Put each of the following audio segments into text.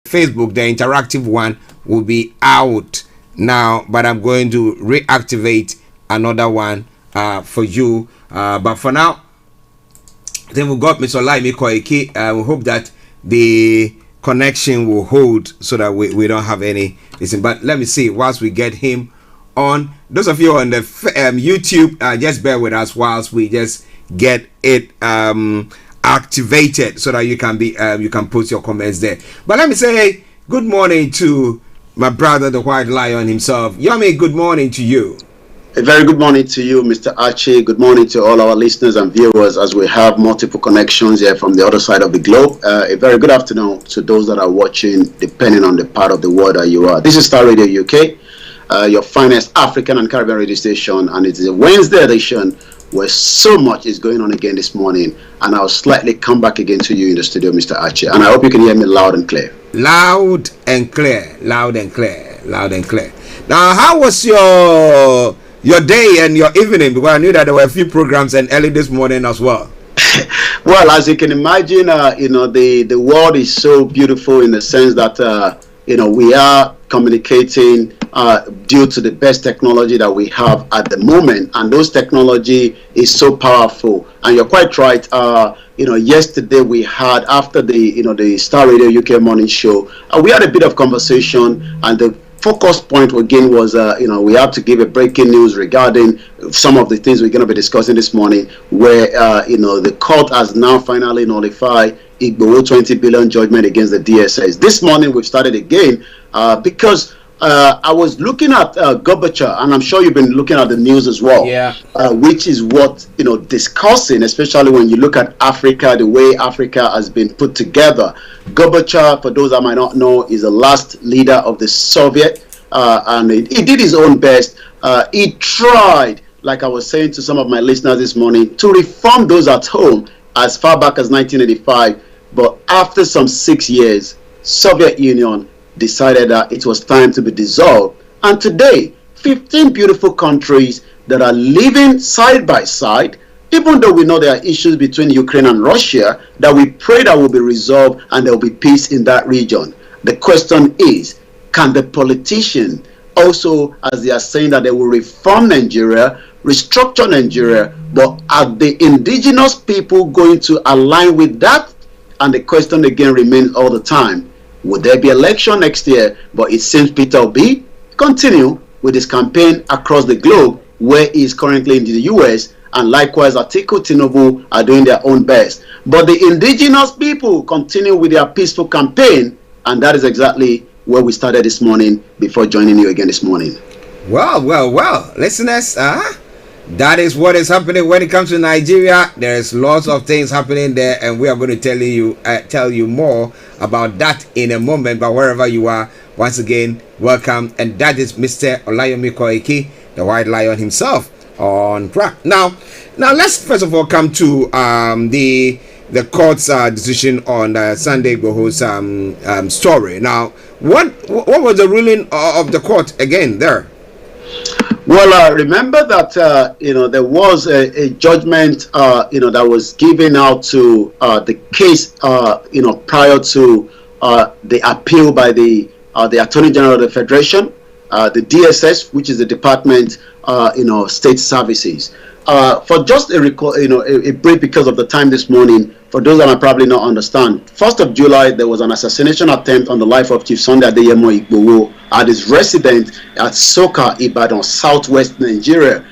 Facebook, the interactive one, will be out now, but I'm going to reactivate another one for you. But for now, then we've got Mr. Olayomi Koiki. We hope that the connection will hold so that we don't have any listen. But let me see whilst we get him on. Those of you on the YouTube, just bear with us whilst we just get it activated so that you can post your comments there. But let me say good morning to my brother, the White Lion himself. Yomi, good morning to you. A very good morning to you, Mr. Archie. Good morning to all our listeners and viewers as we have multiple connections here from the other side of the globe. A very good afternoon to those that are watching, depending on the part of the world that you are. This is Starr Radio UK, your finest African and Caribbean radio station, and it is a Wednesday edition where so much is going on again this morning, and I'll slightly come back again to you in the studio, Mr. Archie, and I hope you can hear me loud and clear. Loud and clear, loud and clear, loud and clear. Now, how was your day and your evening? Because I knew that there were a few programs and early this morning as well. Well, as you can imagine, the world is so beautiful in the sense that we are communicating due to the best technology that we have at the moment, and those technology is so powerful. And you're quite right. Yesterday we had, after the Starr Radio UK morning show, we had a bit of conversation, and the focus point again was we have to give a breaking news regarding some of the things we're going to be discussing this morning, where the court has now finally nullified Igboho 20 billion judgment against the DSS. This morning we've started again because I was looking at Gorbachev, and I'm sure you've been looking at the news as well. Yeah. Which is what discussing, especially when you look at Africa, the way Africa has been put together. Gorbachev, for those that might not know, is the last leader of the Soviet, and he did his own best. He tried, like I was saying to some of my listeners this morning, to reform those at home as far back as 1985. But after some 6 years, Soviet Union decided that it was time to be dissolved. And today, 15 beautiful countries that are living side by side, even though we know there are issues between Ukraine and Russia, that we pray that will be resolved and there will be peace in that region. The question is, can the politicians also, as they are saying that they will reform Nigeria, restructure Nigeria, but are the indigenous people going to align with that? And the question again remains all the time, would there be election next year? But it seems Peter Obi continue with his campaign across the globe, where he is currently in the US, and likewise Atiku Tinubu are doing their own best. But the indigenous people continue with their peaceful campaign, and that is exactly where we started this morning before joining you again this morning. Well, listeners, that is what is happening when it comes to Nigeria. There's lots of things happening there, and we are going to tell you more about that in a moment. But wherever you are, once again, welcome. And that is Mr. Olayomi Koiki, the White Lion himself, on track. Now let's first of all come to the court's decision on Sunday Igboho's story. Now, what was the ruling of the court again there? Well, remember that there was a judgment that was given out to the case prior to the appeal by the Attorney General of the Federation, the DSS, which is the Department State Services. For just a brief, because of the time this morning, for those that might probably not understand, 1st of July, there was an assassination attempt on the life of Chief Sunday Adeyemo Igboho at his residence at Soka, Ibadan, southwest Nigeria,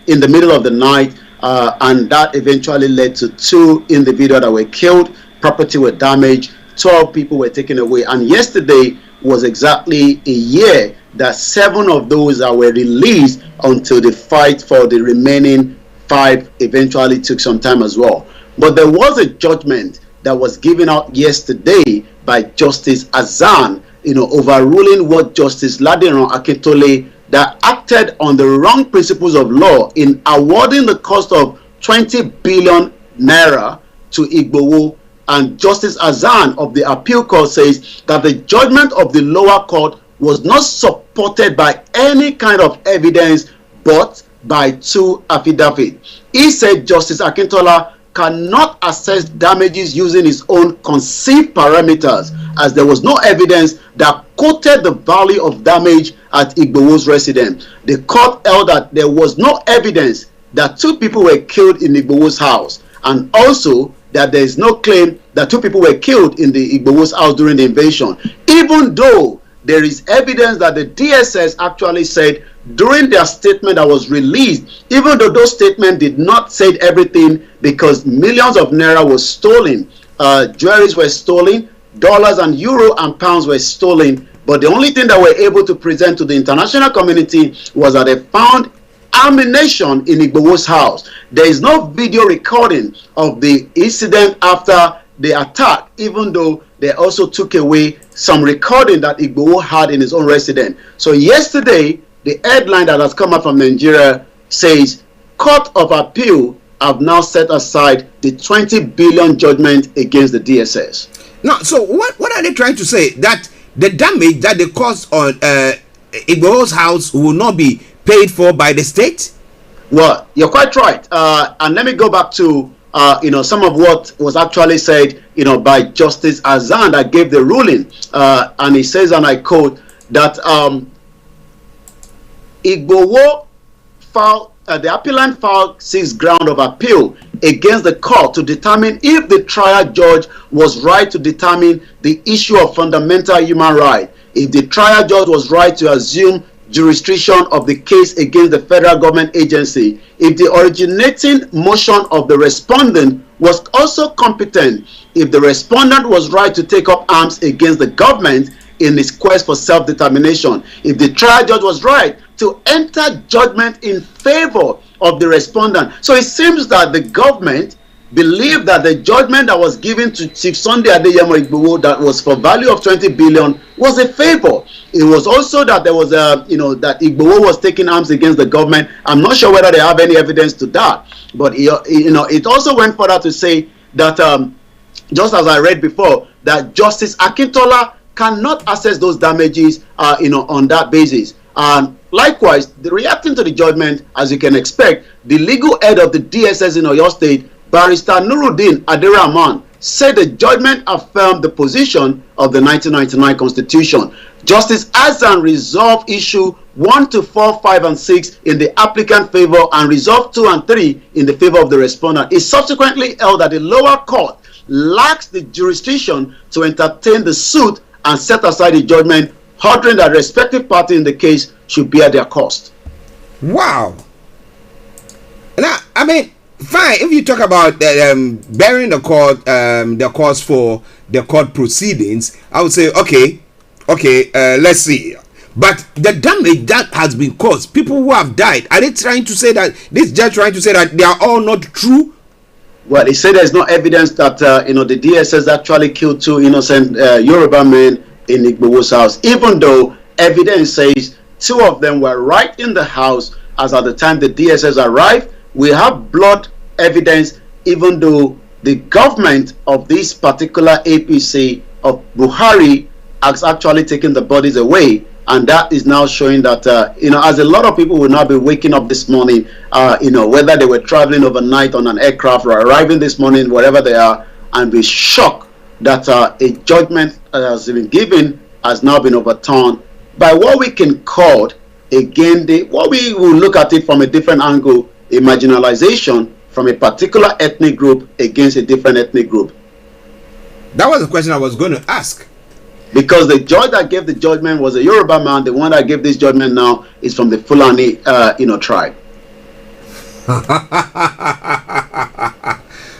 in the middle of the night, and that eventually led to 2 individuals that were killed, property were damaged, 12 people were taken away, and yesterday was exactly a year that 7 of those that were released until the fight for the remaining 5 eventually took some time as well. But there was a judgment that was given out yesterday by Justice Azan, overruling what Justice Ladiran Akintole that acted on the wrong principles of law in awarding the cost of 20 billion naira to Igboho. And Justice Azan of the appeal court says that the judgment of the lower court was not supported by any kind of evidence but by 2 affidavits. He said Justice Akintola cannot assess damages using its own conceived parameters, as there was no evidence that quoted the value of damage at Igbowo's residence. The court held that there was no evidence that 2 people were killed in Igbowo's house, and also that there is no claim that 2 people were killed in the Igbowo's house during the invasion, even though there is evidence that the DSS actually said during their statement that was released, even though those statements did not say everything, because millions of naira was stolen, jewelries were stolen, dollars and euro and pounds were stolen, but the only thing that we're able to present to the international community was that they found ammunition in Igbowo's house. There is no video recording of the incident after the attack, even though they also took away some recording that Igbowo had in his own residence. So yesterday, the headline that has come out from Nigeria says, Court of Appeal have now set aside the 20 billion judgment against the DSS. Now, so what are they trying to say? That the damage that they caused on Igbowo's house will not be paid for by the state? Well, you're quite right. And let me go back to some of what was actually said, by Justice Azan that gave the ruling. And he says, and I quote, that Igbowo filed, the appellant filed 6 ground of appeal against the court to determine if the trial judge was right to determine the issue of fundamental human right, if the trial judge was right to assume jurisdiction of the case against the federal government agency, if the originating motion of the respondent was also competent, if the respondent was right to take up arms against the government in his quest for self-determination, if the trial judge was right to enter judgment in favor of the respondent. So it seems that the government believed that the judgment that was given to Chief Sunday Adeyemo Igbowo, that was for value of 20 billion, was a favor. It was also that there was that Igbowo was taking arms against the government. I'm not sure whether they have any evidence to that, but it also went further to say that just as I read before, that Justice Akintola cannot assess those damages on that basis. And likewise, reacting to the judgment, as you can expect, the legal head of the DSS in Oyo State, Barrister Nuruddin Aderahman, said the judgment affirmed the position of the 1999 Constitution. Justice Azan resolved issue 1 to 4, 5, and 6 in the applicant favor and resolved 2 and 3 in the favor of the respondent. It subsequently held that the lower court lacks the jurisdiction to entertain the suit and set aside the judgment, ordering that respective party in the case should bear their cost. Wow. Now, I mean, fine, if you talk about bearing the cost for the court proceedings, I would say, okay, let's see. But the damage that has been caused, people who have died, are they trying to say that, this judge trying to say that they are all not true? Well, he said there's no evidence that the DSS actually killed 2 innocent Yoruba men in Igbowo's house, even though evidence says 2 of them were right in the house as at the time the DSS arrived. We have blood evidence, even though the government of this particular APC of Buhari has actually taken the bodies away, and that is now showing that as a lot of people will now be waking up this morning, whether they were traveling overnight on an aircraft or arriving this morning wherever they are, and be shocked that a judgment that has been given has now been overturned by what we can call, again, what we will look at it from a different angle, a marginalization from a particular ethnic group against a different ethnic group. That was the question I was going to ask. Because the judge that gave the judgment was a Yoruba man. The one that gave this judgment now is from the Fulani, tribe.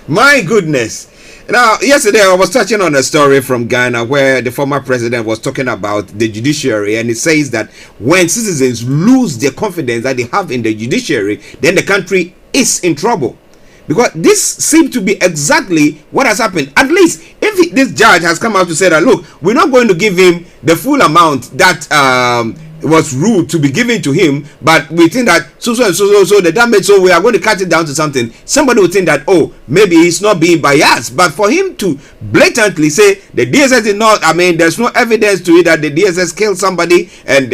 My goodness. Now, yesterday I was touching on a story from Ghana where the former president was talking about the judiciary, and it says that when citizens lose their confidence that they have in the judiciary, then the country is in trouble. Because this seems to be exactly what has happened. At least if this judge has come out to say that, look, we're not going to give him the full amount that was ruled to be given to him, but we think that so the damage, so we are going to cut it down to something. Somebody would think that, oh, maybe he's not being biased. But for him to blatantly say the DSS did not, there's no evidence to it that the DSS killed somebody. And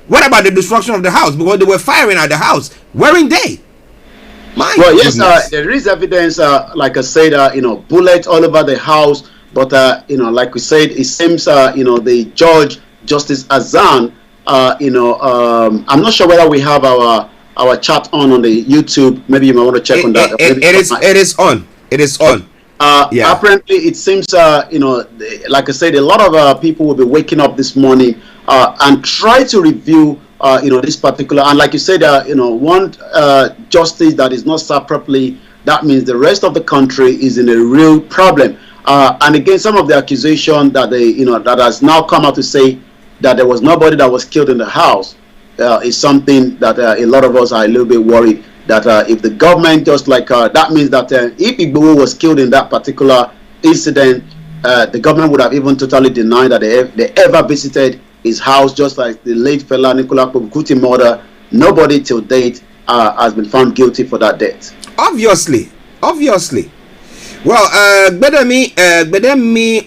what about the destruction of the house? Because they were firing at the house. Weren't they? My Well, yes, goodness. there is evidence. Like I said, bullets all over the house. But like we said, it seems the judge, Justice Azan. I'm not sure whether we have our chat on the YouTube. Maybe you might want to check on that. Or maybe It is on. It is on. Yeah. Apparently, it seems, like I said, a lot of people will be waking up this morning and try to review, this particular. And like you said, one justice that is not served properly, that means the rest of the country is in a real problem. And again, some of the accusation that that has now come out to say that there was nobody that was killed in the house is something that a lot of us are a little bit worried. That if the government just that means that if Igboho was killed in that particular incident, the government would have even totally denied that they ever visited his house, just like the late fella Nicola Kuti murder. Nobody till date has been found guilty for that death. Obviously. Well, Gbedemi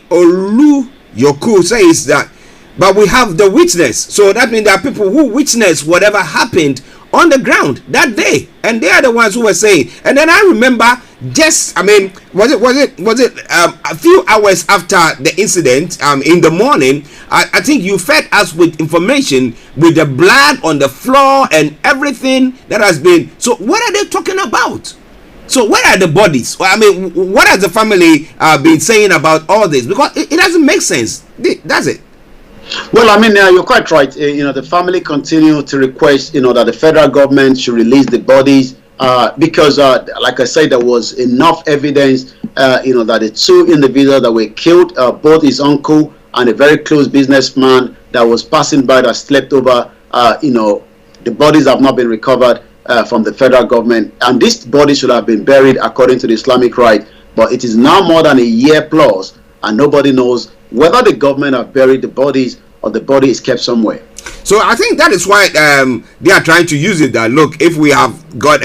Olu Yoku says that, but we have the witness. So that means there are people who witnessed whatever happened on the ground that day, and they are the ones who were saying. And then I remember, was it a few hours after the incident, in the morning, I think you fed us with information with the blood on the floor and everything that has been. So what are they talking about? So where are the bodies? I mean, what has the family been saying about all this? Because it doesn't make sense, does it? Well, I mean, you're quite right. The family continue to request, that the federal government should release the bodies because, like I said, there was enough evidence, that the two individuals that were killed, both his uncle and a very close businessman that was passing by that slept over, the bodies have not been recovered from the federal government. And this body should have been buried according to the Islamic rite. But it is now more than a year plus, and nobody knows whether the government have buried the bodies or the body is kept somewhere. So I think that is why they are trying to use it that, look, if we have got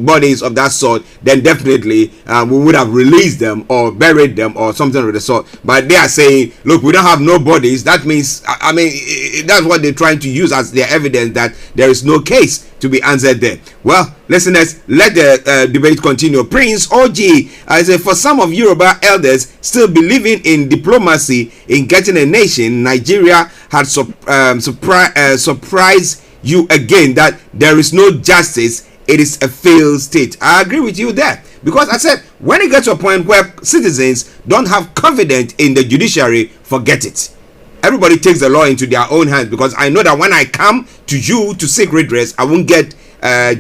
bodies of that sort, then definitely we would have released them or buried them or something of the sort. But they are saying, look, we don't have no bodies. That means, I mean, that's what they're trying to use as their evidence that there is no case to be answered there. Well, listeners, let the debate continue. Prince OG, I say, for some of Yoruba elders still believing in diplomacy in getting a nation, Nigeria had surprised you again that there is no justice. It is a failed state. I agree with you there, because I said when it gets to a point where citizens don't have confidence in the judiciary, forget it. Everybody takes the law into their own hands, because I know that when I come to you to seek redress, I won't get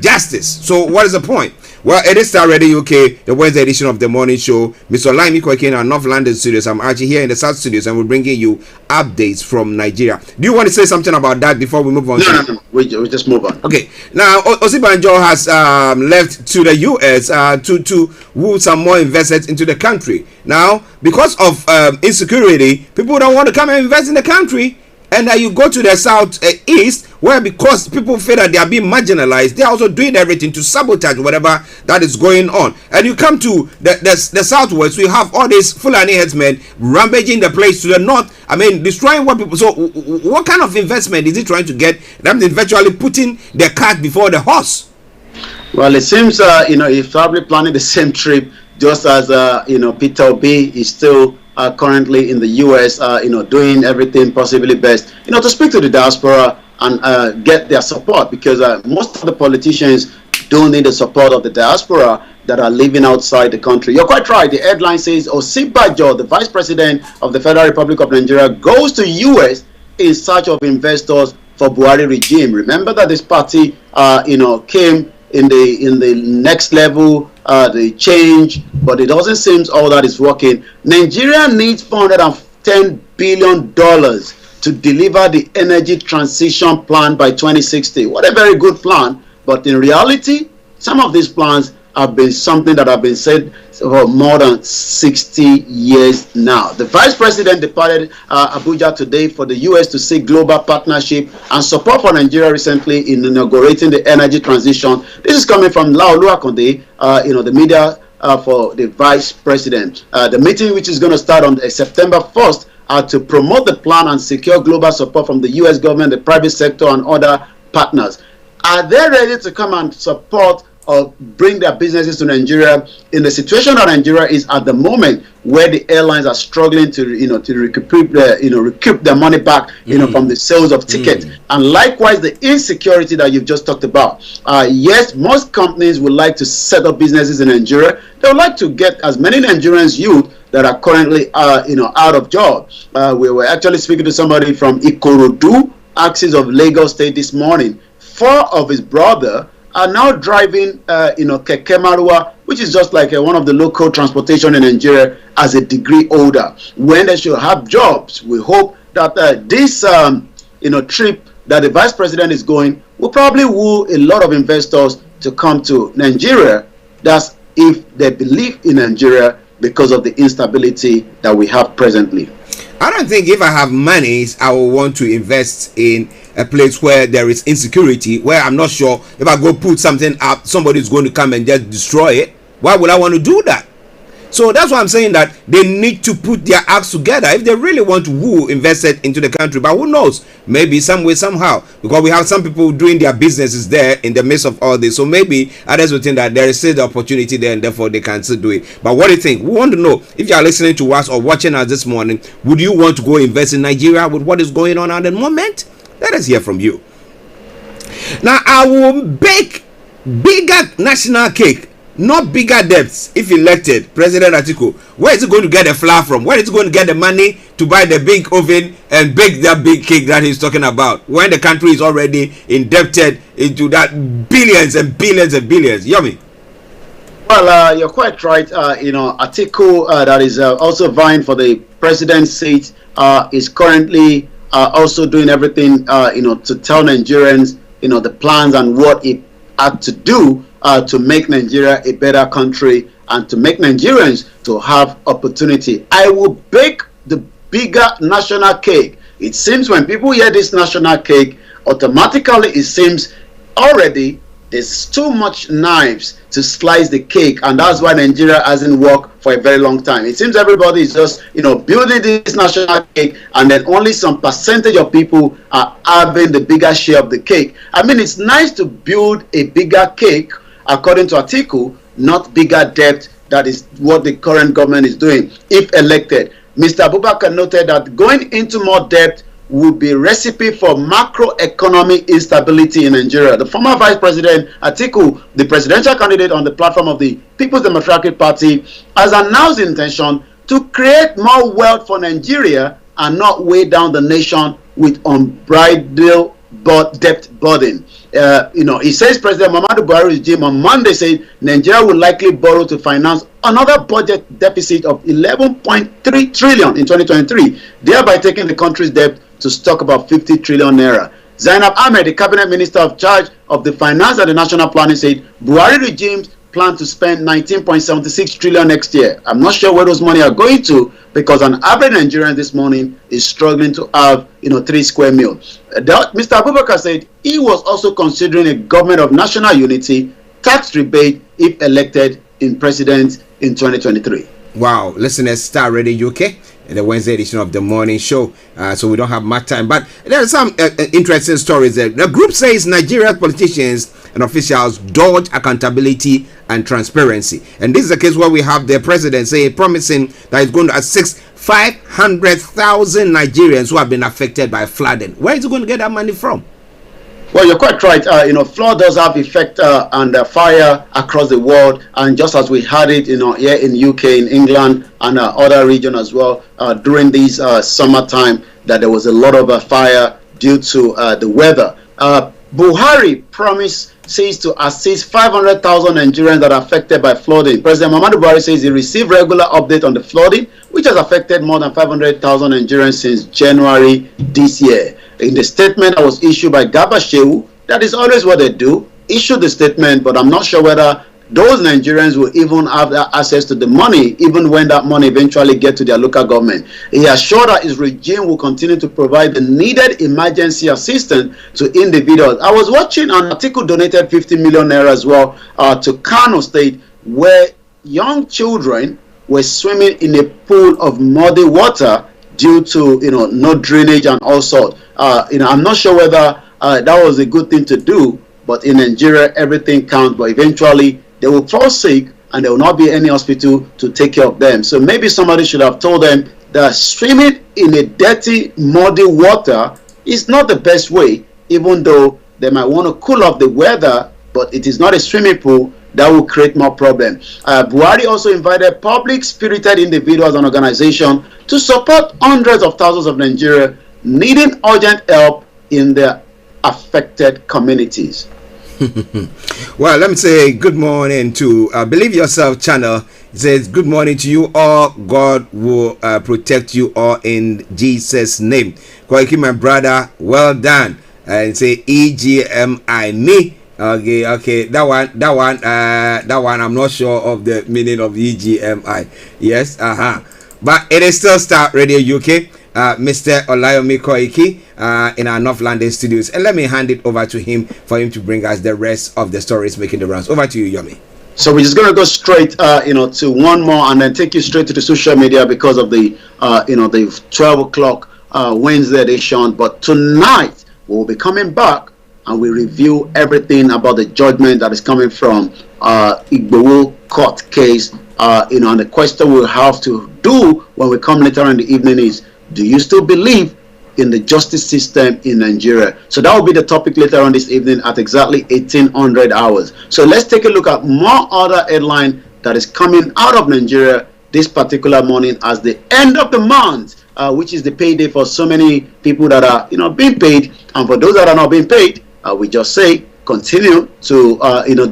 justice. So what is the point? Well, it is Starr Radio UK, the Wednesday edition of the morning show. Mr. Olayomi, Koiki in our North London studios. I'm Archie here in the South studios, and we're bringing you updates from Nigeria. Do you want to say something about that before we move on? No. We just move on. Okay. Now, Osibanjo has left to the US to woo some more investors into the country. Now, because of insecurity, people don't want to come and invest in the country. And you go to the south east, where because people feel that they are being marginalized, they are also doing everything to sabotage whatever that is going on. And you come to the southwest, we have all these Fulani headsmen rampaging the place to the north. I mean, destroying what people. So, what kind of investment is he trying to get? Them eventually putting the cart before the horse. Well, it seems he's probably planning the same trip, just as Peter Obi is still currently in the US, doing everything possibly best, to speak to the diaspora and get their support, because most of the politicians don't need the support of the diaspora that are living outside the country. You're quite right. The headline says, Osibanjo, the Vice President of the Federal Republic of Nigeria, goes to US in search of investors for Buhari regime. Remember that this party, came in the next level, the change, but it doesn't seem all that is working. Nigeria needs $410 billion to deliver the energy transition plan by 2060. What a very good plan, but in reality, some of these plans have been something that have been said for more than 60 years now. The Vice President departed Abuja today for the US to seek global partnership and support for Nigeria recently in inaugurating the energy transition. This is coming from Laolu Akonde, the media for the Vice President. The meeting, which is going to start on September 1st, to promote the plan and secure global support from the US government, the private sector, and other partners. Are they ready to come and support or bring their businesses to Nigeria in the situation that Nigeria is at the moment, where the airlines are struggling to recoup their money back from the sales of tickets, and likewise the insecurity that you've just talked about. Yes, most companies would like to set up businesses in Nigeria. They would like to get as many Nigerians youth that are currently out of jobs. We were actually speaking to somebody from Ikorodu, axis of Lagos State, this morning. 4 of his brother are now driving Keke Marua, which is just like one of the local transportation in Nigeria, as a degree holder. When they should have jobs, we hope that this trip that the vice president is going will probably woo a lot of investors to come to Nigeria. That's if they believe in Nigeria, because of the instability that we have presently. I don't think if I have money, I will want to invest in a place where there is insecurity, where I'm not sure if I go put something up, somebody is going to come and just destroy it. Why would I want to do that? So that's why I'm saying that they need to put their acts together if they really want to woo invested into the country. But who knows? Maybe some way, somehow, because we have some people doing their businesses there in the midst of all this. So maybe others will think that there is still the opportunity there and therefore they can still do it. But what do you think? We want to know, if you are listening to us or watching us this morning, would you want to go invest in Nigeria with what is going on at the moment? Let us hear from you. Now, I will bake bigger national cake, not bigger debts, if elected President Atiku. Where is he going to get the flour from? Where is he going to get the money to buy the big oven and bake that big cake that he's talking about, when the country is already indebted into that billions and billions and billions? Yomi. Well, you're quite right. Atiku, that is also vying for the president's seat, is currently also doing everything, to tell Nigerians, the plans and what it had to do to make Nigeria a better country and to make Nigerians to have opportunity. I will bake the bigger national cake. It seems when people hear this national cake, automatically it seems already there's too much knives to slice the cake, and that's why Nigeria hasn't worked for a very long time. It seems everybody is just building this national cake, and then only some percentage of people are having the bigger share of the cake. I mean, it's nice to build a bigger cake, according to Atiku, not bigger debt. That is what the current government is doing if elected. Mr. Abubakar noted that going into more debt would be a recipe for macroeconomic instability in Nigeria. The former Vice President Atiku, the presidential candidate on the platform of the People's Democratic Party, has announced the intention to create more wealth for Nigeria and not weigh down the nation with unbridled debt burden. He says President Muhammadu Buhari's regime on Monday said Nigeria will likely borrow to finance another budget deficit of 11.3 trillion in 2023, thereby taking the country's debt to stock about 50 trillion naira. Zainab Ahmed, the cabinet minister of charge of the finance and the national planning, said Buhari regimes plan to spend 19.76 trillion next year. I'm not sure where those money are going to, because an average Nigerian this morning is struggling to have 3 square meals. Mr. Abubakar said he was also considering a government of national unity, tax rebate if elected in president in 2023. Wow, listeners, Starr Radio UK, the Wednesday edition of the morning show. So we don't have much time, but there are some interesting stories there. The group says Nigeria's politicians and officials dodge accountability and transparency, and this is a case where we have the president promising that he's going to assist 500,000 Nigerians who have been affected by flooding. Where is he going to get that money from? Well, you're quite right. Flood does have effect and fire across the world, and just as we had it, here in UK, in England, and other regions as well, during this summertime, that there was a lot of fire due to the weather. Buhari says to assist 500,000 Nigerians that are affected by flooding. President Muhammadu Buhari says he received regular update on the flooding, which has affected more than 500,000 Nigerians since January this year. In the statement that was issued by Garba Shehu, that is always what they do, issue the statement, but I'm not sure whether those Nigerians will even have that access to the money, even when that money eventually gets to their local government. He assured that his regime will continue to provide the needed emergency assistance to individuals. I was watching, and Atiku donated 50 million naira as well to Kano State, where young children were swimming in a pool of muddy water due to no drainage and all sorts. I'm not sure whether that was a good thing to do, but in Nigeria, everything counts. But eventually, they will fall sick, and there will not be any hospital to take care of them. So maybe somebody should have told them that swimming in a dirty, muddy water is not the best way, even though they might want to cool off the weather, but it is not a swimming pool that will create more problems. Buhari also invited public-spirited individuals and organizations to support hundreds of thousands of Nigeria needing urgent help in their affected communities. Well, let me say good morning to Believe Yourself channel. It says good morning to you all. God will protect you all in Jesus' name. Koiki, my brother, well done. And say EGMI me. Okay. That one. I'm not sure of the meaning of EGMI. Yes, but it is still Starr Radio UK. Mr. Olayomi Koiki in our North London studios, and let me hand it over to him for him to bring us the rest of the stories making the rounds. Over to you, Yomi. So we're just going to go straight, to one more, and then take you straight to the social media because of the, the 12 o'clock Wednesday edition. But tonight we'll be coming back and we review everything about the judgment that is coming from Igboho court case. And the question we'll have to do when we come later in the evening is, do you still believe in the justice system in Nigeria? So that will be the topic later on this evening at exactly 1800 hours. So let's take a look at more other headline that is coming out of Nigeria this particular morning as the end of the month, which is the payday for so many people that are being paid, and for those that are not being paid, we just say continue to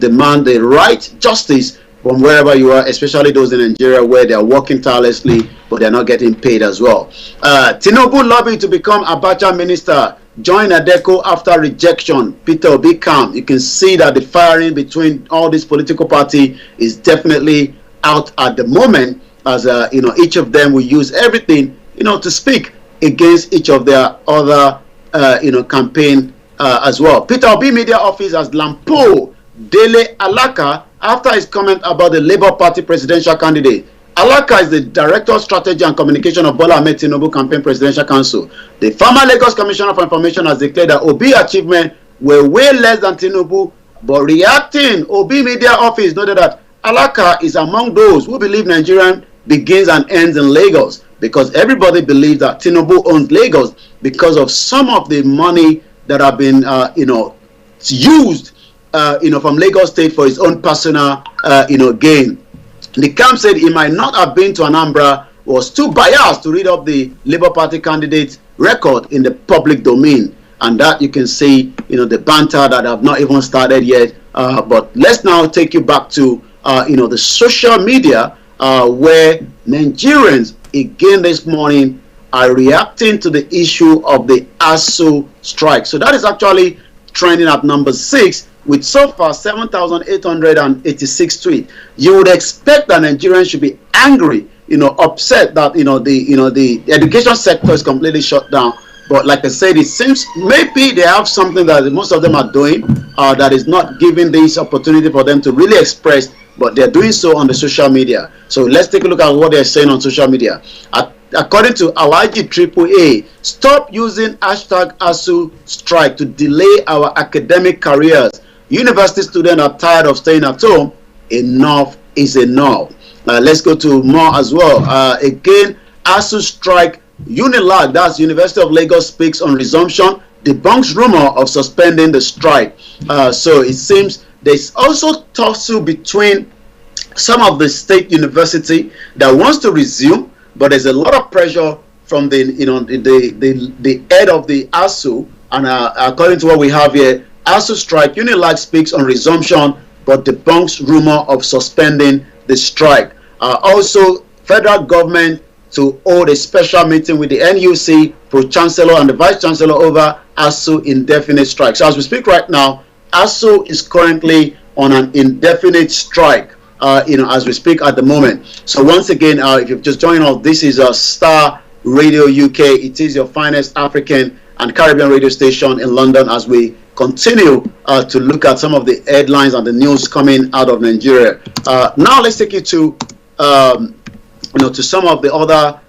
demand the right justice from wherever you are, especially those in Nigeria where they are working tirelessly, but they're not getting paid as well. Tinubu lobbying to become Abacha minister. Join Adeko after rejection. Peter Obi calm. You can see that the firing between all these political parties is definitely out at the moment, as each of them will use everything to speak against each of their other campaign as well. Peter Obi media office has lampooned Dele Alaka after his comment about the Labour Party presidential candidate. Alaka is the Director of Strategy and Communication of Bola Ahmed Tinubu Campaign Presidential Council. The former Lagos Commissioner for Information has declared that Obi achievements were way less than Tinubu, but reacting, Obi media office noted that Alaka is among those who believe Nigeria begins and ends in Lagos, because everybody believes that Tinubu owns Lagos because of some of the money that have been used from Lagos State for his own personal gain. The camp said he might not have been to Anambra, was too biased to read up the Labour Party candidate's record in the public domain. And that you can see, the banter that have not even started yet. But let's now take you back to, the social media where Nigerians again this morning are reacting to the issue of the ASU strike. So that is actually trending at number 6 with so far 7,886 tweets. You would expect that Nigerians should be angry, upset that the education sector is completely shut down. But like I said, it seems maybe they have something that most of them are doing that is not giving this opportunity for them to really express, but they're doing so on the social media. So let's take a look at what they're saying on social media. According to Alhaji AAA, stop using hashtag ASU strike to delay our academic careers. University students are tired of staying at home. Enough is enough. Let's go to more as well. Again, ASU strike. Unilag, that's University of Lagos, speaks on resumption, debunks rumor of suspending the strike. So it seems there's also tussle between some of the state university that wants to resume, but there's a lot of pressure from the head of the ASU, and according to what we have here, ASU strike. Unilag speaks on resumption, but debunks rumor of suspending the strike. Also, federal government to hold a special meeting with the NUC, Pro-Chancellor and the Vice-Chancellor over ASU indefinite strike. So as we speak right now, ASU is currently on an indefinite strike, as we speak at the moment. So once again, if you've just joined us, this is Starr Radio UK. It is your finest African and Caribbean radio station in London as we continue to look at some of the headlines and the news coming out of Nigeria. Now let's take you to to some of the other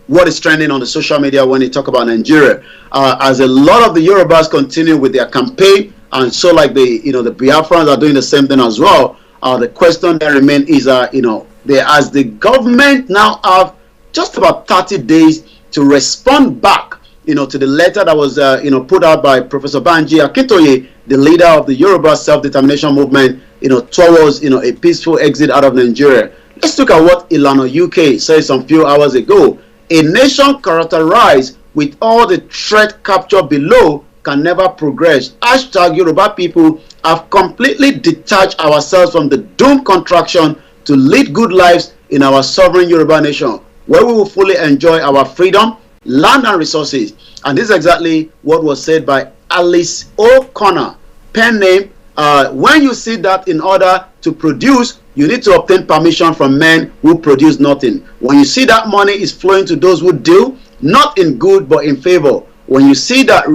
what is trending on the social media when you talk about Nigeria. As a lot of the Yorubas continue with their campaign and so like the the Biafrans are doing the same thing as well. The question that remains is as the government now have just about 30 days to respond back to the letter that was put out by Professor Banji Akintoye, the leader of the Yoruba self-determination movement, towards a peaceful exit out of Nigeria. Let's look at what Ilana UK said some few hours ago. A nation characterized with all the threat captured below can never progress. Hashtag Yoruba people have completely detached ourselves from the doomed contraction to lead good lives in our sovereign Yoruba nation, where we will fully enjoy our freedom, land and resources. And this is exactly what was said by Alice O'Connor, pen name. When you see that in order to produce, you need to obtain permission from men who produce nothing. When you see that money is flowing to those who deal, not in good but in favor. When you see that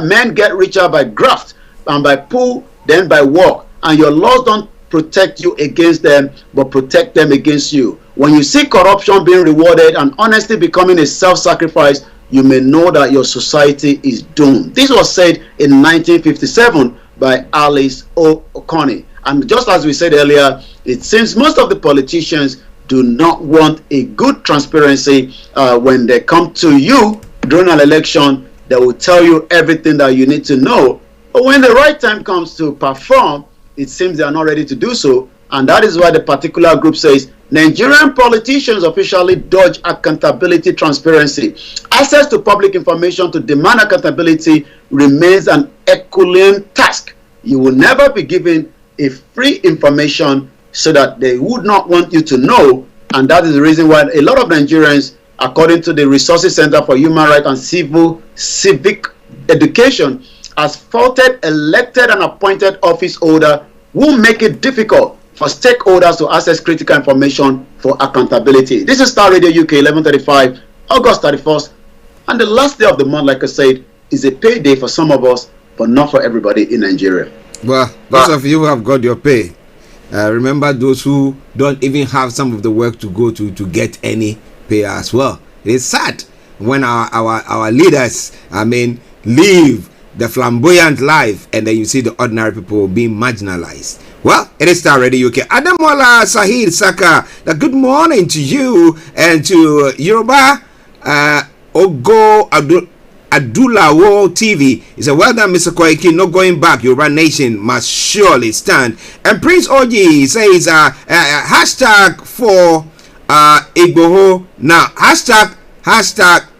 men get richer by graft and by pull, then by work, and your laws don't protect you against them but protect them against you. When you see corruption being rewarded and honesty becoming a self-sacrifice, you may know that your society is doomed. This was said in 1957 by Alice O'Connor. And just as we said earlier, it seems most of the politicians do not want a good transparency. When they come to you during an election, they will tell you everything that you need to know. But when the right time comes to perform, it seems they are not ready to do so. And that is why the particular group says Nigerian politicians officially dodge accountability transparency. Access to public information to demand accountability remains an Herculean task. You will never be given a free information so that they would not want you to know. And that is the reason why a lot of Nigerians, according to the Resources Center for Human Rights and Civic Education, has faulted elected and appointed office holder who make it difficult for stakeholders to access critical information for accountability. This is Star Radio UK, 11:35, August 31st. And the last day of the month, like I said, is a payday for some of us, but not for everybody in Nigeria. Well, those of you who have got your pay, remember those who don't even have some of the work to go to get any pay as well. It's sad when our leaders, live the flamboyant life, and then you see the ordinary people being marginalized. Well, it is Star Radio UK. Adamola Sahid Saka, good morning to you and to Yoruba Ogo Adulawo TV. He said, well done, Mr. Koiki, no going back. Yoruba Nation must surely stand. And Prince Oji says, hashtag for Igboho now. Hashtag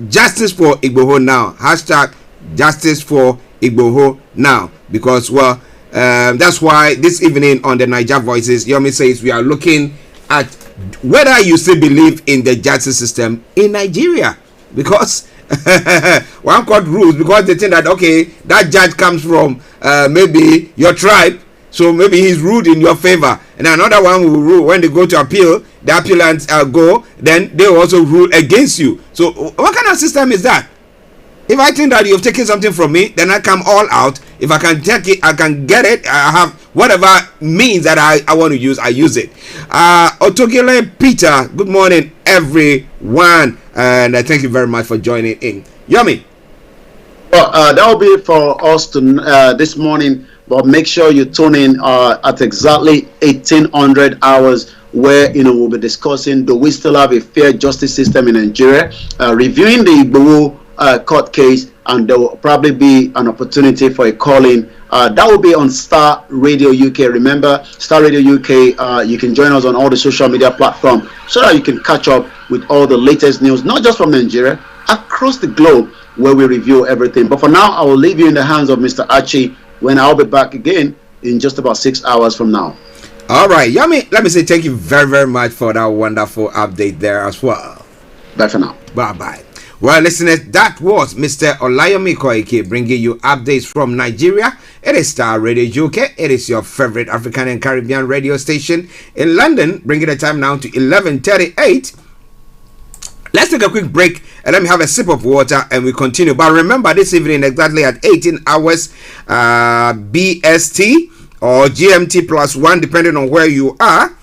justice for Igboho now. Hashtag justice for Igboho now. Because, well, that's why this evening on the Niger Voices, Yomi says we are looking at whether you still believe in the justice system in Nigeria. Because one court rules, because they think that, okay, that judge comes from maybe your tribe, so maybe he's ruled in your favor. And another one will rule when they go to appeal, the appellants go, then they also rule against you. So what kind of system is that? If I think that you've taken something from me, then I come all out. If I can take it, I can get it. I have whatever means that I want to use, I use it. Otogile Peter, good morning, everyone. And thank you very much for joining in. Yomi. Well, that will be for us to this morning. But make sure you tune in at exactly 1800 hours, where we'll be discussing, do we still have a fair justice system in Nigeria, reviewing the Igboho court case, and there will probably be an opportunity for a call-in. That will be on Star Radio UK. Remember, Star Radio UK, you can join us on all the social media platforms so that you can catch up with all the latest news, not just from Nigeria, across the globe, where we review everything. But for now, I will leave you in the hands of Mr. Archie, when I'll be back again in just about 6 hours from now. All right, Yami, let me say thank you very, very much for that wonderful update there as well. Bye for now. Bye-bye. Well, listeners, that was Mr. Olayomi Koiki bringing you updates from Nigeria. It is Star Radio UK. It is your favorite African and Caribbean radio station in London, bringing the time now to 11:38. Let's take a quick break and let me have a sip of water and we continue. But remember, this evening exactly at 18 hours BST or GMT +1, depending on where you are,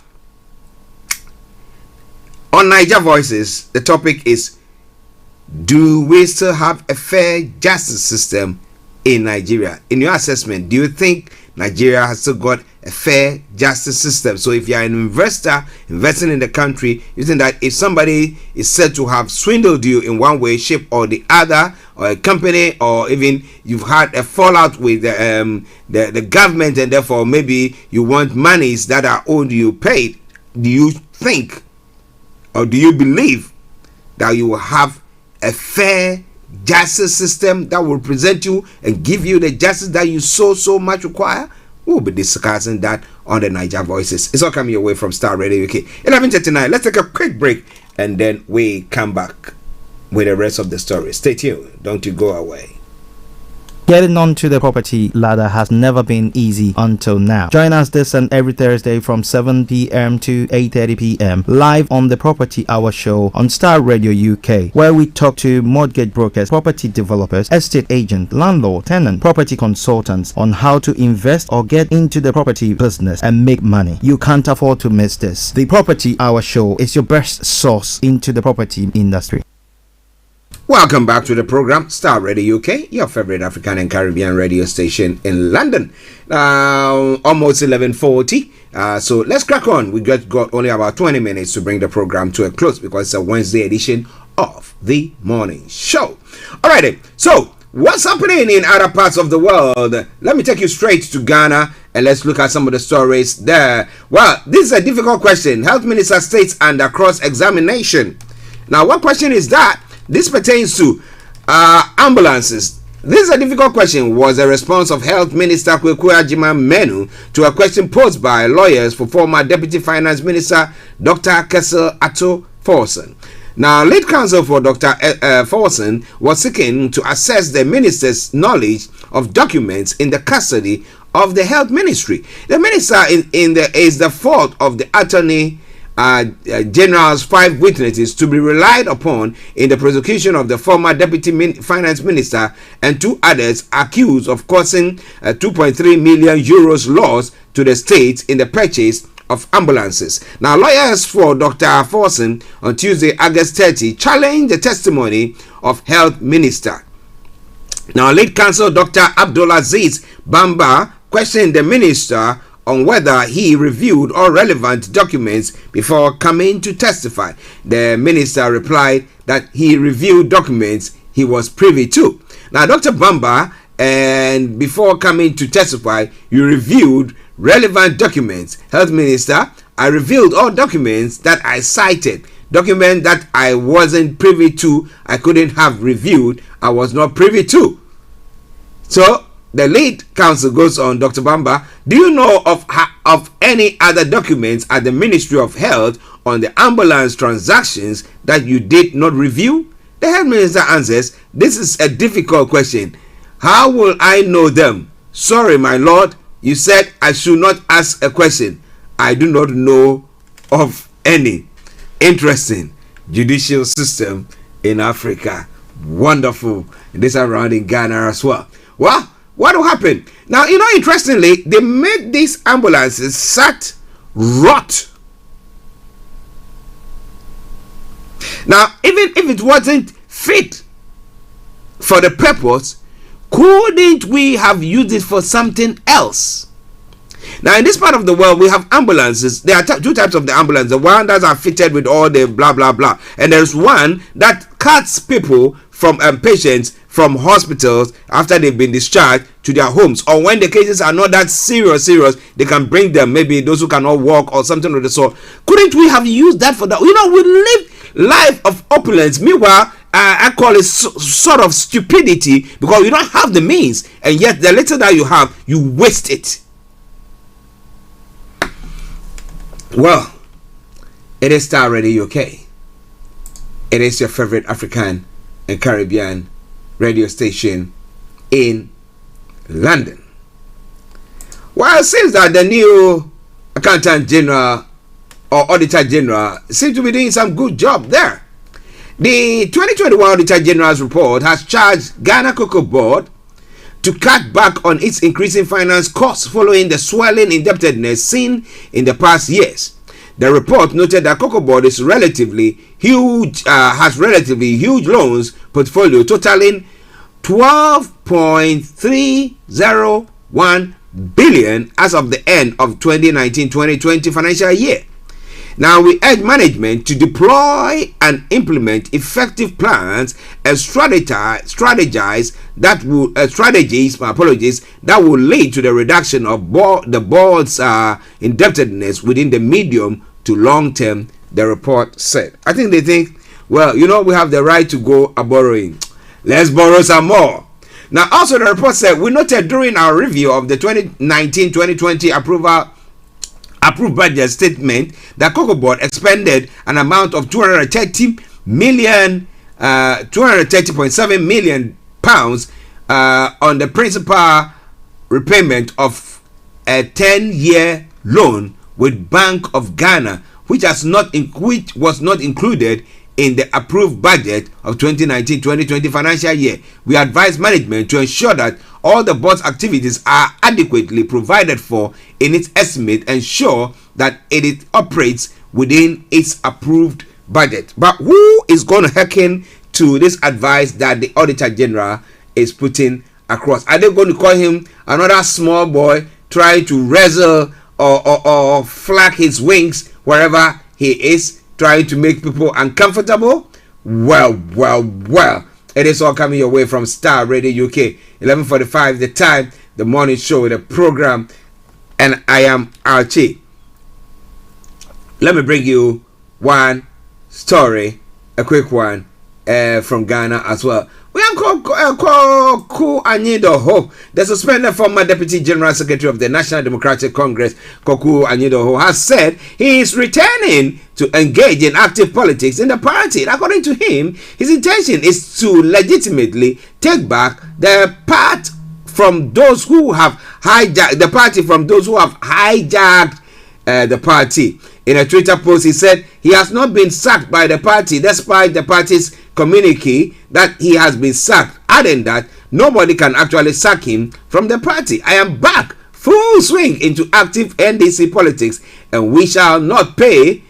on Niger Voices, the topic is, do we still have a fair justice system in Nigeria. In your assessment, do you think Nigeria has still got a fair justice system? So if you are an investor investing in the country, you think that if somebody is said to have swindled you in one way, shape or the other, or a company, or even you've had a fallout with the government, and therefore maybe you want monies that are owed you paid, do you think or do you believe that you will have a fair justice system that will present you and give you the justice that you so much require? We'll be discussing that on the Niger Voices. It's all coming your way from Starr Radio UK. 11:39. Let's take a quick break and then we come back with the rest of the story. Stay tuned. Don't you go away. Getting onto the property ladder has never been easy until now. Join us this and every Thursday from 7 p.m. to 8:30 p.m. live on the Property Hour Show on Starr Radio UK, where we talk to mortgage brokers, property developers, estate agents, landlord, tenant, property consultants on how to invest or get into the property business and make money. You can't afford to miss this. The Property Hour Show is your best source into the property industry. Welcome back to the program, Starr Radio UK, your favorite African and Caribbean radio station in London. Now, almost 11:40. So let's crack on. We got only about 20 minutes to bring the program to a close because it's a Wednesday edition of the morning show. Alrighty. So what's happening in other parts of the world? Let me take you straight to Ghana and let's look at some of the stories there. Well, this is a difficult question. Health Minister states under cross-examination. Now, what question is that? This pertains to ambulances. This is a difficult question, was the response of Health Minister Koiki Menu to a question posed by lawyers for former Deputy Finance Minister Dr. Kessel Atto Forson. Now, lead counsel for Dr. Forson was seeking to assess the minister's knowledge of documents in the custody of the health ministry. The minister is the fault of the attorney General's 5 witnesses to be relied upon in the prosecution of the former Deputy Finance Minister and 2 others accused of causing 2.3 million euros loss to the state in the purchase of ambulances. Now, lawyers for Dr. Forson on Tuesday, August 30, challenged the testimony of Health Minister. Now, lead counsel Dr. Abdulaziz Bamba questioned the minister on whether he reviewed all relevant documents before coming to testify. The minister replied that he reviewed documents he was privy to. Now, Dr. Bamba, and before coming to testify, you reviewed relevant documents. Health Minister, I reviewed all documents that I cited. Document that I wasn't privy to, I couldn't have reviewed, I was not privy to. So, the lead counsel goes on, Dr. Bamba, do you know of any other documents at the Ministry of Health on the ambulance transactions that you did not review? The health minister answers, this is a difficult question. How will I know them? Sorry, my lord, you said I should not ask a question. I do not know of any. Interesting judicial system in Africa. Wonderful. This around in Ghana as well. Well, what will happen? Now, interestingly, they made these ambulances sat rot. Now, even if it wasn't fit for the purpose, couldn't we have used it for something else? Now, in this part of the world, we have ambulances. There are 2 types of the ambulance. The one that are fitted with all the blah, blah, blah. And there's one that cuts people from patients from hospitals after they've been discharged to their homes, or when the cases are not that serious, they can bring them, maybe those who cannot walk or something of the sort. Couldn't we have used that for that? We live life of opulence. Meanwhile, I call it sort of stupidity, because you don't have the means, and yet the little that you have, you waste it. Well, it is Starr Radio UK. It is your favorite African and Caribbean radio station in London. Well, it seems that the new Accountant General or Auditor General seems to be doing some good job there. The 2021 Auditor General's report has charged Ghana Cocoa Board to cut back on its increasing finance costs following the swelling indebtedness seen in the past years. The report noted that Cocoa Board is relatively huge loans portfolio totaling 1.301 billion as of the end of 2019-2020 financial year. Now, we urge management to deploy and implement effective plans and strategies that will lead to the reduction of the board's indebtedness within the medium to long term, the report said. I think they think, well, we have the right to go a borrowing. Let's borrow some more. Now, also the report said, we noted during our review of the 2019-2020 approved budget statement that Cocoa Board expended an amount of 230.7 million pounds on the principal repayment of a 10-year loan with Bank of Ghana, which was not included in the approved budget of 2019-2020 financial year. We advise management to ensure that all the board's activities are adequately provided for in its estimate, ensure that it operates within its approved budget. But who is going to hearken to this advice that the Auditor General is putting across? Are they going to call him another small boy trying to wrestle or flap his wings wherever he is, trying to make people uncomfortable? Well. It is all coming your way from Starr Radio UK. 11:45 the time, the morning show, the program, and I am Archie. Let me bring you one story, a quick one from Ghana as well. We have Koiki Anyidoho, the suspended former Deputy General Secretary of the National Democratic Congress, Koiki Anyidoho, has said he is returning to engage in active politics in the party. According to him, his intention is to legitimately take back the part from those who have hijacked the party, the party. In a Twitter post, he said he has not been sacked by the party despite the party's communique that he has been sacked, adding that nobody can actually sack him from the party. I am back, full swing into active NDC politics, and we shall not pay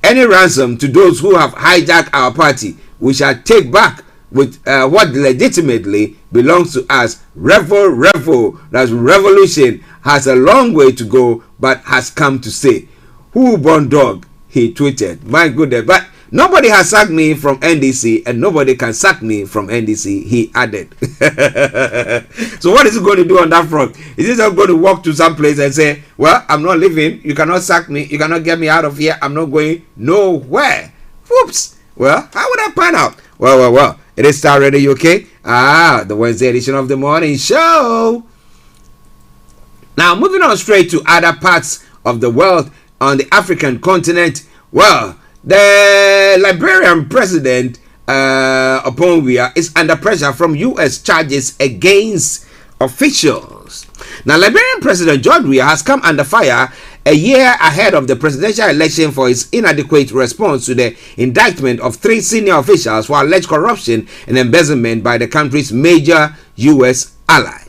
any ransom to those who have hijacked our party. We shall take back with what legitimately belongs to us. Revo, that's revolution, has a long way to go, but has come to stay. Who born dog? He tweeted. My goodness, but nobody has sacked me from NDC, and nobody can sack me from NDC, he added. So what is he going to do on that front? Is he just going to walk to some place and say, well, I'm not leaving, you cannot sack me, you cannot get me out of here, I'm not going nowhere? Whoops. Well, how would that pan out? Well. It is Starr Radio UK. The Wednesday edition of the morning show. Now, moving on straight to other parts of the world on the African continent. Well, the Liberian president, Oponwia, is under pressure from U.S. charges against officials. Now, Liberian President George Weah has come under fire a year ahead of the presidential election for his inadequate response to the indictment of 3 senior officials for alleged corruption and embezzlement by the country's major U.S. ally.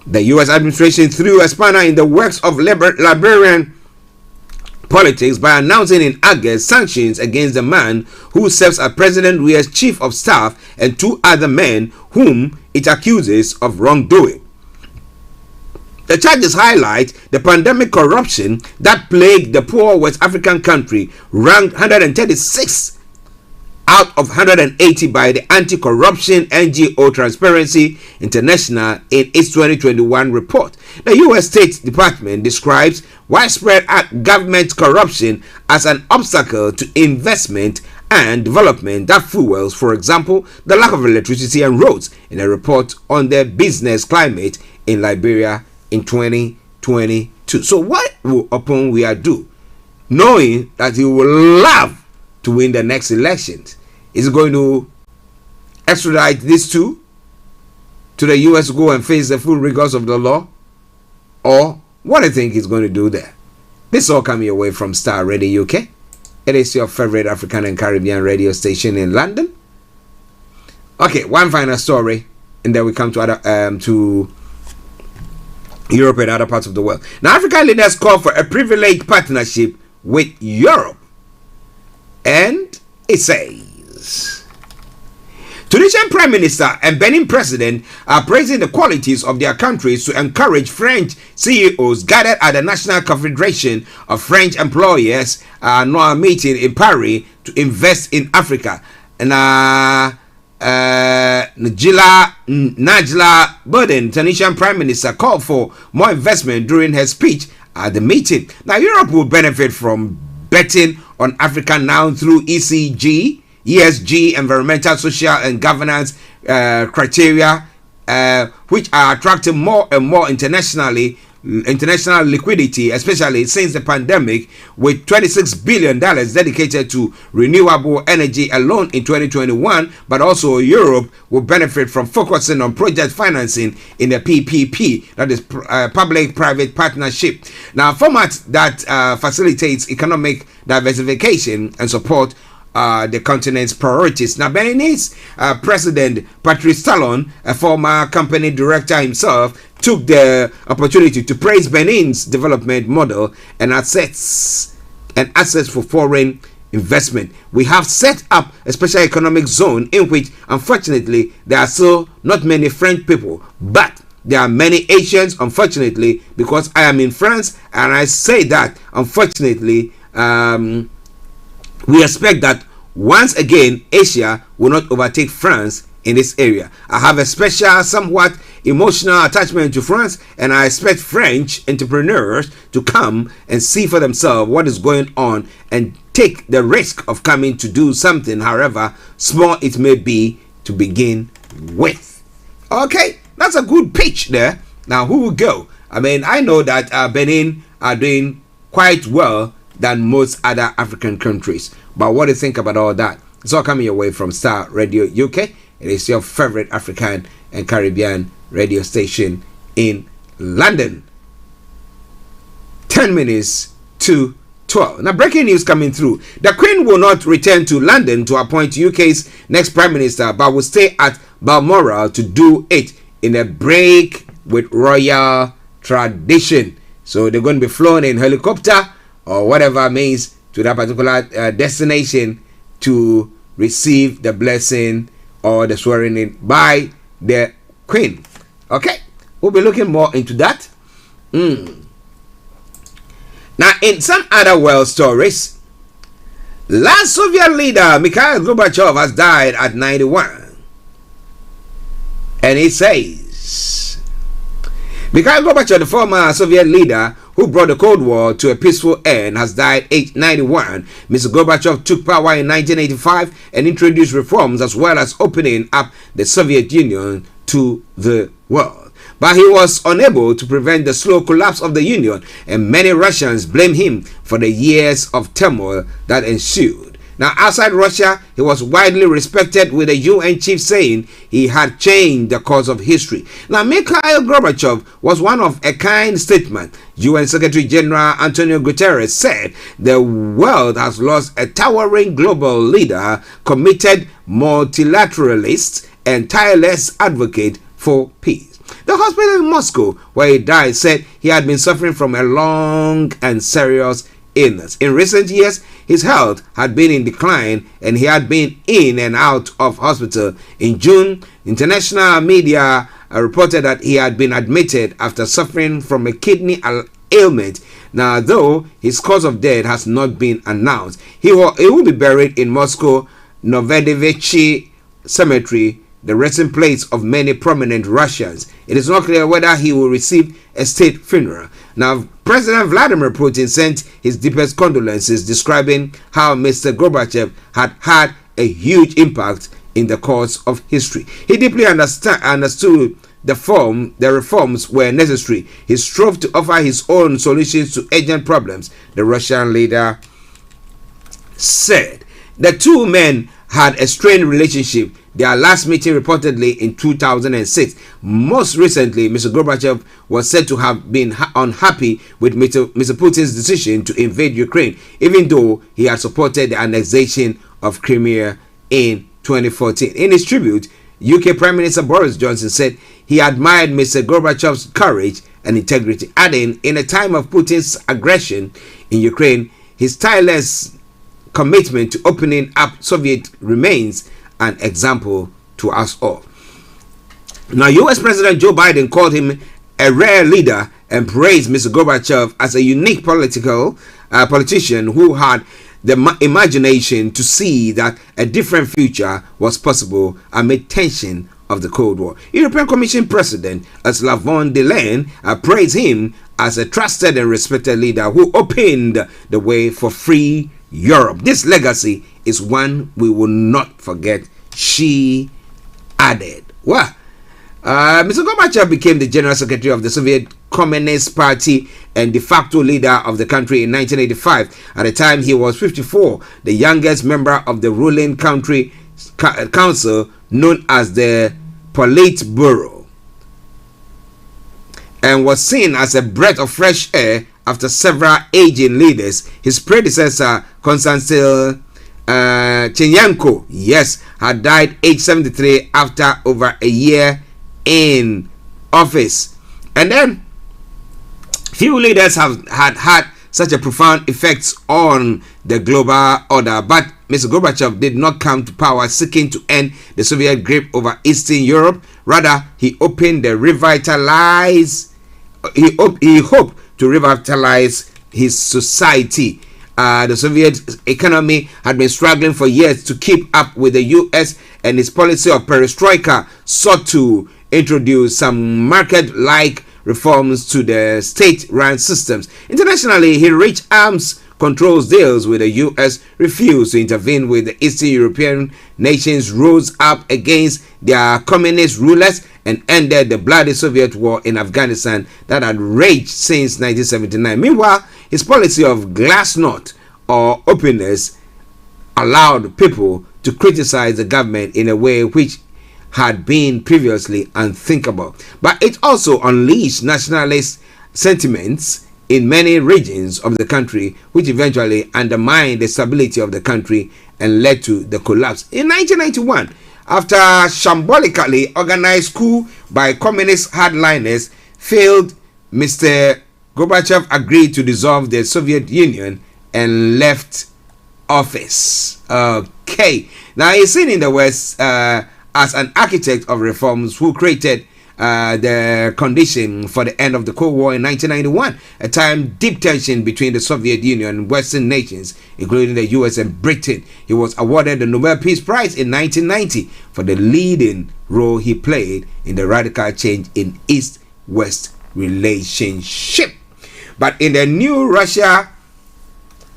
The U.S. administration threw a spanner in the works of Liberian politics by announcing in August sanctions against the man who serves as President Weah's chief of staff and 2 other men whom it accuses of wrongdoing. The charges highlight the pandemic corruption that plagued the poor West African country, ranked 136 out of 180 by the anti-corruption NGO Transparency International in its 2021 report. The U.S. State Department describes widespread government corruption as an obstacle to investment and development that fuels, for example, the lack of electricity and roads, in a report on the business climate in Liberia in 2022. So what will Oponwia do, knowing that he will love to win the next elections? Is he going to extradite these two to the U.S. to go and face the full rigors of the law? Or what do you think he's going to do there? This all coming away from Starr Radio UK. It is your favorite African and Caribbean radio station in London. Okay, one final story, and then we come to other to Europe and other parts of the world. Now, African leaders call for a privileged partnership with Europe. And it says, Tunisian Prime Minister and Benin President are praising the qualities of their countries to encourage French CEOs gathered at the National Confederation of French Employers annual meeting in Paris to invest in Africa. Najla Burden, Tunisian Prime Minister, called for more investment during her speech at the meeting. Now, Europe will benefit from betting on Africa now through ESG, environmental, social, and governance criteria, which are attracting more and more international liquidity, especially since the pandemic, with $26 billion dedicated to renewable energy alone in 2021. But also Europe will benefit from focusing on project financing in the PPP, that is public-private partnership. Now, a format that facilitates economic diversification and support the continent's priorities. Now, Benin's President Patrice Talon, a former company director himself, took the opportunity to praise Benin's development model and assets for foreign investment. We have set up a special economic zone in which, unfortunately, there are still not many French people, but there are many Asians, unfortunately, because I am in France, and I say that, unfortunately, we expect that once again Asia will not overtake France in this area. I have a special, somewhat emotional attachment to France, and I expect French entrepreneurs to come and see for themselves what is going on and take the risk of coming to do something, however small it may be, to begin with. Okay, that's a good pitch there. Now, who will go? I mean, I know that Benin are doing quite well than most other African countries. But what do you think about all that? It's all coming your way from Starr Radio UK. It is your favorite African and Caribbean radio station in London. 10 minutes to 12. Now, breaking news coming through. The Queen will not return to London to appoint UK's next Prime Minister, but will stay at Balmoral to do it in a break with royal tradition. So they're going to be flown in helicopter or whatever means to that particular destination to receive the blessing or the swearing in by the Queen. Okay, we'll be looking more into that. Now, in some other world stories, last Soviet leader Mikhail Gorbachev has died at 91. And it says, Mikhail Gorbachev, the former Soviet leader who brought the Cold War to a peaceful end, has died aged 91. Mr. Gorbachev took power in 1985 and introduced reforms as well as opening up the Soviet Union to the world. But he was unable to prevent the slow collapse of the Union, and many Russians blame him for the years of turmoil that ensued. Now, outside Russia, he was widely respected, with the UN chief saying he had changed the course of history. Now, Mikhail Gorbachev was one of a kind statesman. UN Secretary General Antonio Guterres said the world has lost a towering global leader, committed multilateralist, and tireless advocate for peace. The hospital in Moscow, where he died, said he had been suffering from a long and serious illness. In recent years, his health had been in decline and he had been in and out of hospital. In June, international media reported that he had been admitted after suffering from a kidney ailment. Now, though his cause of death has not been announced, he will be buried in Moscow Novodevichy Cemetery, the resting place of many prominent Russians. It is not clear whether he will receive a state funeral. Now, President Vladimir Putin sent his deepest condolences, describing how Mr. Gorbachev had had a huge impact in the course of history. He deeply understood the reforms were necessary. He strove to offer his own solutions to urgent problems, the Russian leader said. The two men had a strained relationship. Their last meeting reportedly in 2006. Most recently, Mr. Gorbachev was said to have been unhappy with Mr. Putin's decision to invade Ukraine, even though he had supported the annexation of Crimea in 2014. In his tribute, UK Prime Minister Boris Johnson said he admired Mr. Gorbachev's courage and integrity, adding, in a time of Putin's aggression in Ukraine, his tireless commitment to opening up Soviet remains an example to us all. Now, U.S. President Joe Biden called him a rare leader and praised Mr. Gorbachev as a unique politician who had the imagination to see that a different future was possible amid tension of the Cold War. European Commission President Ursula von der Leyen praised him as a trusted and respected leader who opened the way for free Europe. This legacy is one we will not forget, she added. Well, Mr. Gorbachev became the General Secretary of the Soviet Communist Party and de facto leader of the country in 1985. At the time, he was 54, the youngest member of the ruling country council known as the Politburo, and was seen as a breath of fresh air after several aging leaders. His predecessor, Konstantin Chenyenko, yes, had died age 73 after over a year in office. And then few leaders have had such a profound effect on the global order, but Mr. Gorbachev did not come to power seeking to end the Soviet grip over Eastern Europe. Rather, he hoped to revitalize his society. The Soviet economy had been struggling for years to keep up with the US, and his policy of perestroika sought to introduce some market-like reforms to the state-run systems. Internationally, he reached arms controls deals with the US, refused to intervene with the Eastern European nations, rose up against their communist rulers, and ended the bloody Soviet war in Afghanistan that had raged since 1979. Meanwhile, his policy of glasnost or openness allowed people to criticize the government in a way which had been previously unthinkable. But it also unleashed nationalist sentiments in many regions of the country, which eventually undermined the stability of the country and led to the collapse. In 1991, after shambolically organized coup by communist hardliners failed, Mr. Gorbachev agreed to dissolve the Soviet Union and left office. Okay, now he's seen in the West as an architect of reforms who created the condition for the end of the Cold War in 1991, a time deep tension between the Soviet Union and Western nations, including the US and Britain. He was awarded the Nobel Peace Prize in 1990 for the leading role he played in the radical change in East-West relationship. But in the new Russia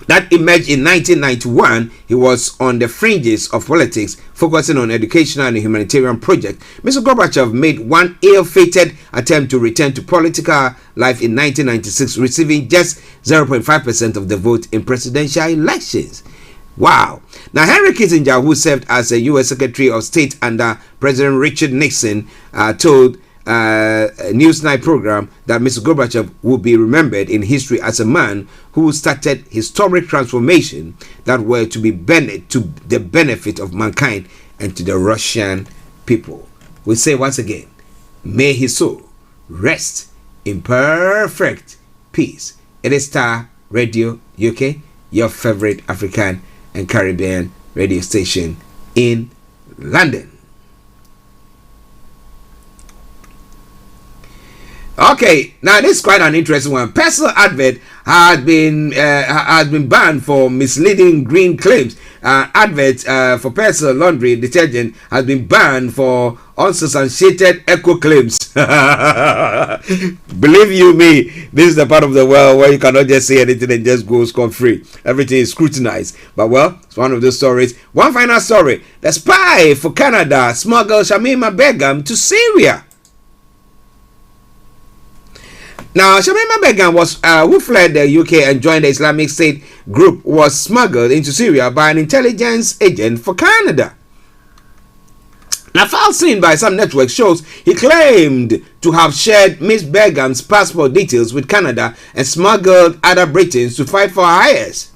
that emerged in 1991, he was on the fringes of politics, focusing on educational and humanitarian projects. Mr. Gorbachev made one ill-fated attempt to return to political life in 1996, receiving just 0.5% of the vote in presidential elections. Wow. Now, Henry Kissinger, who served as a U.S. Secretary of State under President Richard Nixon, told a Newsnight program that Mr. Gorbachev will be remembered in history as a man who started historic transformation that were to be to the benefit of mankind and to the Russian people. We say once again, may his soul rest in perfect peace. It is Starr Radio UK, your favorite African and Caribbean radio station in London. Okay, now this is quite an interesting one. Personal advert has been banned for misleading green claims. Advert for personal laundry detergent has been banned for unsubstantiated eco claims. Believe you me, this is the part of the world where you cannot just say anything and just go scot-free. Everything is scrutinized. But well, it's one of those stories. One final story: the spy for Canada smuggled Shamima Begum to Syria. Now, Shamima Begum was who fled the UK and joined the Islamic State group, was smuggled into Syria by an intelligence agent for Canada. Now, files seen by some networks shows he claimed to have shared Miss Begum's passport details with Canada and smuggled other Britons to fight for hires.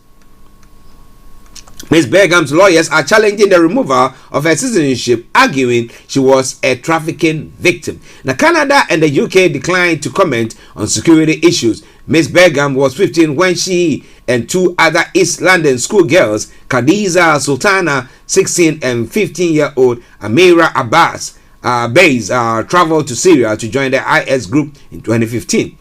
Ms. Begum's lawyers are challenging the removal of her citizenship, arguing she was a trafficking victim. Now, Canada and the UK declined to comment on security issues. Ms. Begum was 15 when she and two other East London schoolgirls, Khadija Sultana, 16, and 15-year-old Amira Abbas, traveled to Syria to join the IS group in 2015.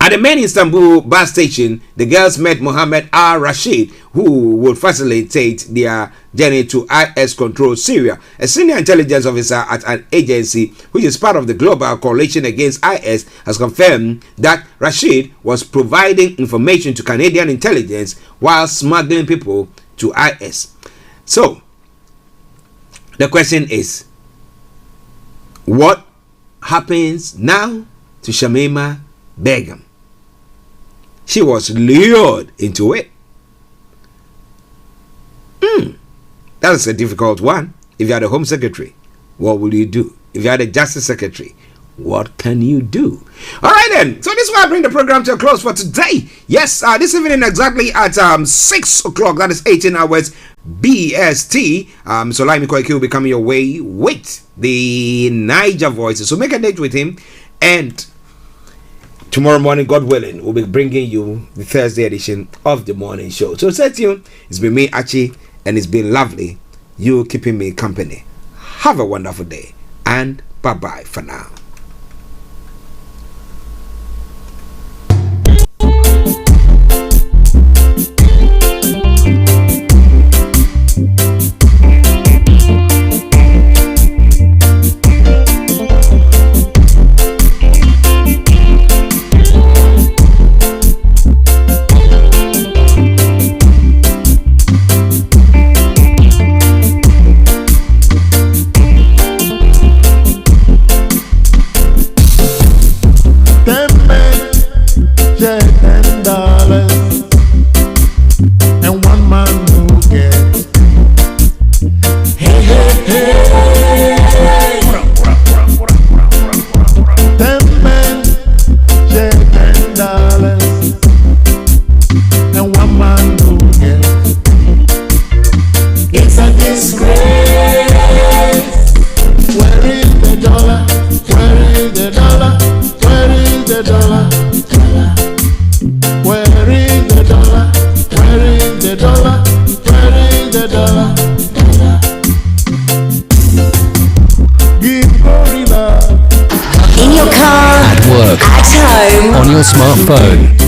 At the main Istanbul bus station, the girls met Mohammed al-Rashid, who would facilitate their journey to IS-controlled Syria. A senior intelligence officer at an agency which is part of the global coalition against IS has confirmed that Rashid was providing information to Canadian intelligence while smuggling people to IS. So, the question is, what happens now to Shamima Begum? She was lured into it. That is a difficult one. If you are the Home Secretary, what will you do? If you are the Justice Secretary, what can you do? All right then. So this is why I bring the program to a close for today. Yes, this evening exactly at 6 o'clock. That is 18 hours BST. So Olayomi Koiki will be coming your way with the Niger Voices. So make a date with him, and tomorrow morning, God willing, we'll be bringing you the Thursday edition of the morning show. So stay tuned. It's been me, Archie, and it's been lovely. You keeping me company. Have a wonderful day, and bye-bye for now. On your smartphone.